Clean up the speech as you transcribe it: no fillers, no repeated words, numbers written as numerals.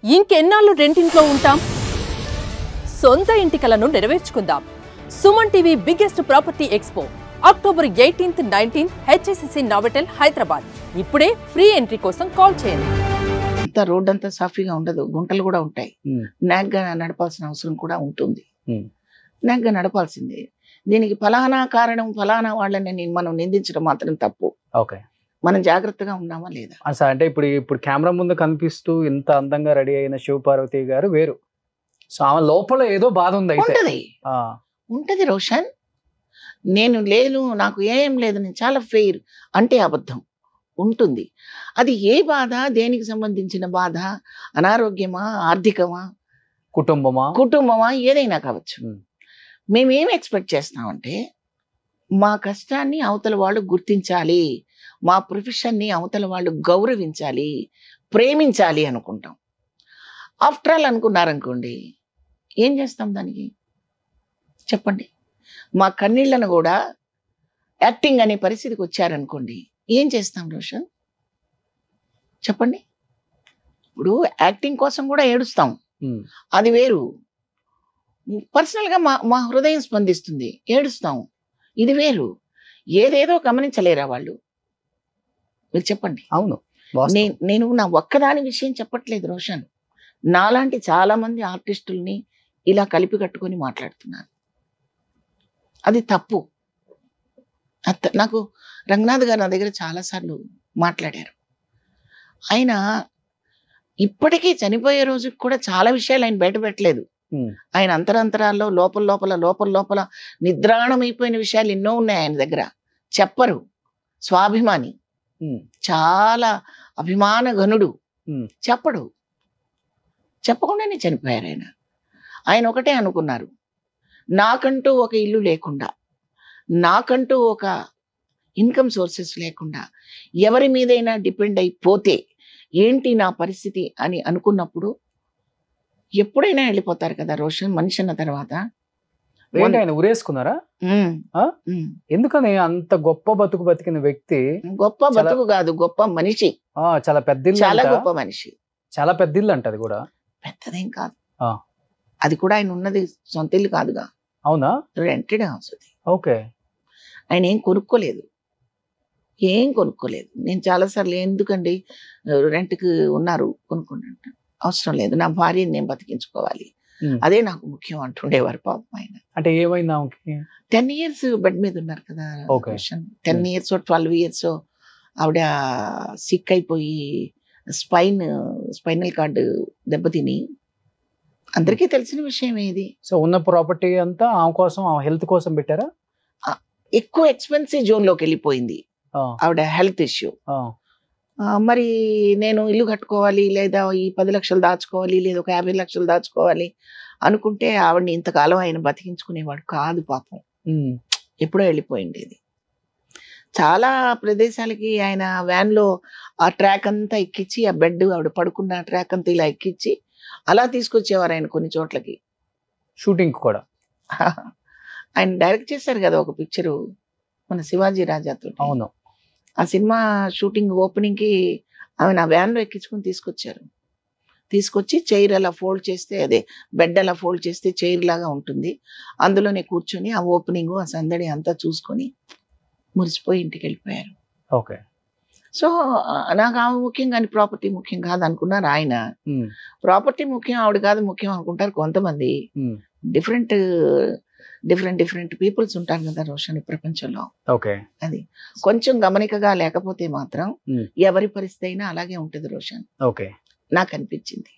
ఇంకెన్నాళ్ళు రెంటింట్లో ఉంటాం? సొంత ఇంటి కలను నెరవేర్చుకుందాం. Suman TV biggest property expo October 18th, 19th HSCC Novotel Hyderabad. ఇప్పుడే ఫ్రీ ఎంట్రీ కోసం కాల్ చేయండి. అంత రోడ్ అంతా సాఫీగా ఉండదు, గుంటలు కూడా ఉంటాయి. నాగ్గా నడపాల్సిన అవసరం కూడా ఉంటుంది. నాగ్గా నడపాల్సిందే. దీనికి ఫలానా కారణం ఫలానా వాళ్ళని మనం నిందించడం మాత్రం తప్పు. ఓకే, మనం జాగ్రత్తగా ఉన్నామా లేదా? అంటే ఇప్పుడు కెమెరా ముందు కనిపిస్తూ ఇంత అందంగా రెడీ అయిన శివపార్వతి గారు వేరు. సో ఆమె లోపల ఏదో బాధ ఉంది. ఉంటది రోషన్. నేను లేను, నాకు ఏం లేదు, నేను చాలా ఫెయిర్ అంటే అబద్ధం ఉంటుంది. అది ఏ బాధ, దేనికి సంబంధించిన బాధ, అనారోగ్యమా, ఆర్థికమా, కుటుంబమా, ఏదైనా కావచ్చు. మేమేం ఎక్స్పెక్ట్ చేస్తామంటే మా కష్టాన్ని అవతల వాళ్ళు గుర్తించాలి, మా ప్రొఫెషన్ని అవతల వాళ్ళు గౌరవించాలి, ప్రేమించాలి అనుకుంటాం. ఆఫ్టర్ ఆల్ అనుకున్నారనుకోండి, ఏం చేస్తాం దానికి చెప్పండి? మా కన్నీళ్లను కూడా యాక్టింగ్ అనే పరిస్థితికి వచ్చారనుకోండి, ఏం చేస్తాం రోషన్ చెప్పండి? ఇప్పుడు యాక్టింగ్ కోసం కూడా ఏడుస్తాం, అది వేరు. పర్సనల్గా మా హృదయం స్పందిస్తుంది, ఏడుస్తాం, ఇది వేరు. ఏదేదో గమనించలేరా వాళ్ళు? మీరు చెప్పండి. అవును, నేను నా ఒక్కదాని విషయం చెప్పట్లేదు రోషన్. నాలాంటి చాలా మంది ఆర్టిస్టుల్ని ఇలా కలిపి కట్టుకొని మాట్లాడుతున్నాను. అది తప్పు. నాకు రంగనాథ్ గారు నా దగ్గర చాలాసార్లు మాట్లాడారు. ఆయన ఇప్పటికీ చనిపోయే రోజుకి కూడా చాలా విషయాలు ఆయన బయట పెట్టలేదు. ఆయన అంతరాంతరాల్లో లోపల నిద్రాణమైపోయిన విషయాలు ఎన్నో ఉన్నాయి ఆయన దగ్గర. చెప్పరు. స్వాభిమాని, చాలా అభిమాన ఘనుడు, చెప్పడు. చెప్పకుండానే చనిపోయారు ఆయన. ఆయన ఒకటే అనుకున్నారు, నాకంటూ ఒక ఇల్లు లేకుండా, నాకంటూ ఒక ఇన్కమ్ సోర్సెస్ లేకుండా ఎవరి మీదైనా డిపెండ్ అయిపోతే ఏంటి నా పరిస్థితి అని అనుకున్నప్పుడు ఎప్పుడైనా వెళ్ళిపోతారు కదా రోషన్, మనిషి అన్న తర్వాత. ఆయన ఉరేసుకున్నారా? ఎందుకని అంత గొప్ప బతుకు బతికిన వ్యక్తి? గొప్ప బతుకు కాదు, గొప్ప మనిషి. చాలా పెద్ద, చాలా గొప్ప మనిషి. చాలా పెద్ద ఇల్లు అంట. అది కూడా పెద్దదేం కాదు. అది కూడా ఆయన ఉన్నది సొంత ఇల్లు కాదుగా. అవునా? రెంటెడ్ హౌస్ అది. ఓకే. ఆయన ఏం కొనుక్కోలేదు. నేను చాలాసార్లు ఎందుకండి రెంట్కి ఉన్నారు కొనుక్కుంటా, అవసరం లేదు, నా భార్యని నేను బతికించుకోవాలి, అదే నాకు ముఖ్యం అంటుండేవారు పాపం ఆయన. అంటే ఏమైంది ఆమెకి? 10 years బెడ్ మీద ఉన్నారు కదా. 10 years 12 years ఆవిడ సిక్ అయిపోయి స్పైనల్ కార్డు దెబ్బతిని, అందరికీ తెలిసిన విషయం ఏది. సో ఉన్న ప్రాపర్టీ అంతా ఆమె కోసం, ఆమె హెల్త్ కోసం పెట్టారా? ఎక్కువ ఎక్స్పెన్సివ్ జోన్ లోకి వెళ్ళిపోయింది ఆవిడ హెల్త్ ఇష్యూ. మరి నేను ఇల్లు కట్టుకోవాలి, లేదా ఈ 10 లక్షలు దాచుకోవాలి, లేదా ఒక 50 లక్షలు దాచుకోవాలి అనుకుంటే ఆవిడని ఇంతకాలం ఆయన బతికించుకునేవాడు కాదు పాపం. ఎప్పుడో వెళ్ళిపోయిండేది. చాలా ప్రదేశాలకి ఆయన వ్యాన్లో ఆ ట్రాక్ అంతా ఎక్కించి, ఆ బెడ్ ఆవిడ పడుకున్న ట్రాక్ అంతా ఇలా ఎక్కించి అలా తీసుకొచ్చేవారు ఆయన కొన్ని చోట్లకి. షూటింగ్ కూడా ఆయన డైరెక్ట్ చేశారు కదా ఒక పిక్చరు మన శివాజీ రాజాతో. అవును. ఆ సినిమా షూటింగ్ ఓపెనింగ్కి ఆమె నా వ్యాన్లో ఎక్కించుకొని తీసుకొచ్చి చైర్ అలా ఫోల్డ్ చేస్తే, అదే బెడ్ అలా ఫోల్డ్ చేస్తే చైర్ లాగా ఉంటుంది, అందులోనే కూర్చొని ఆ ఓపెనింగ్, ఆ సందడి అంతా చూసుకొని మురిసిపోయి ఇంటికి వెళ్ళిపోయారు. ఓకే. సో నాకు ఆమె ముఖ్యం కానీ ప్రాపర్టీ ముఖ్యం కాదు అనుకున్నారు ఆయన. ప్రాపర్టీ ముఖ్యం, ఆవిడ కాదు ముఖ్యం అనుకుంటారు కొంతమంది. డిఫరెంట్ పీపుల్స్ ఉంటారు కదా రోషన్ ఈ ప్రపంచంలో. ఓకే. అది కొంచెం గమనికగా లేకపోతే మాత్రం ఎవరి పరిస్థితి అయినా అలాగే ఉంటుంది రోషన్. ఓకే, నాకు అనిపించింది.